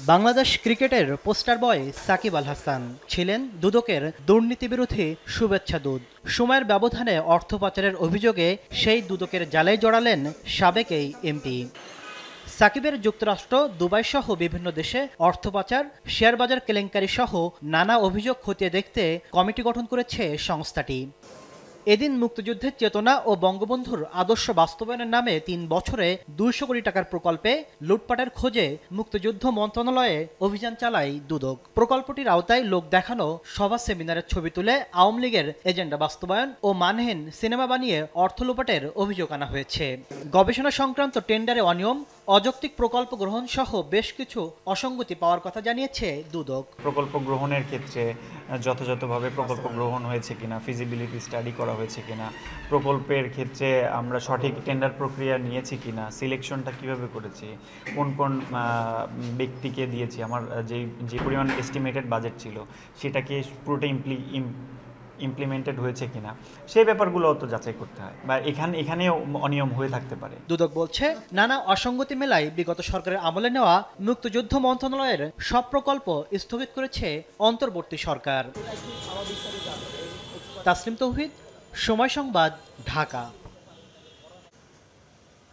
বাংলাদেশ ক্রিকেটের পোস্টার বয় সাকিব আল হাসান ছিলেন দুদকের দুর্নীতিবিরোধী শুভেচ্ছা দূত। সময়ের ব্যবধানে অর্থ পাচারের অভিযোগে সেই দুদকের জালে জড়ালেন সাবেক এই এমপি। সাকিবের যুক্তরাষ্ট্র, দুবাই সহ বিভিন্ন দেশে অর্থ পাচার, শেয়ার বাজার কেলেঙ্কারি সহ নানা অভিযোগ খতিয়ে দেখতে কমিটি গঠন করেছে সংস্থাটি। এদিন মুক্তিযুদ্ধের চেতনা ও বঙ্গবন্ধুর আদর্শ বাস্তবায়নের নামে ৩ বছরে ২০০ কোটি টাকার প্রকল্পে লুটপাটের খোঁজে মুক্তিযুদ্ধ মন্ত্রণালয়ে অভিযান চালায় দুদক। প্রকল্পটির আওতায় লোক দেখানো সভা সেমিনারের ছবি তুলে আওয়ামী লীগের এজেন্ডা বাস্তবায়ন ও মানহীন সিনেমা বানিয়ে অর্থ লোপাটের অভিযোগ আনা হয়েছে। গবেষণা সংক্রান্ত টেন্ডারে অনিয়ম, অযৌক্তিক প্রকল্প গ্রহণ সহ বেশ কিছু অসঙ্গতি পাওয়ার কথা জানিয়েছে দুদক। প্রকল্প গ্রহণের ক্ষেত্রে যথাযথভাবে প্রকল্প গ্রহণ হয়েছে কিনা, ফিজিবিলিটি স্টাডি করা হয়েছে কিনা, প্রকল্পের ক্ষেত্রে আমরা সঠিক টেন্ডার প্রক্রিয়া নিয়েছি কিনা, সিলেকশনটা কিভাবে করেছি, কোন কোন ব্যক্তিকে দিয়েছি, আমার যে পরিমাণ এস্টিমেটেড বাজেট ছিল সেটাকে পুরোটা ইমপ্লিমেন্টেড হয়েছে কিনা, সেই ব্যাপারগুলো তো যাচাই করতে হয়, বা এখানেও অনিয়ম হয়ে থাকতে পারে। দুদক বলছে, নানা অসঙ্গতি মেলায় বিগত সরকারের আমলে নেওয়া মুক্তিযুদ্ধ মন্ত্রণালয়ের সব প্রকল্প স্থগিত করেছে অন্তর্বর্তী সরকার। তাসলিম তৌহিদ, সময় সংবাদ, ঢাকা।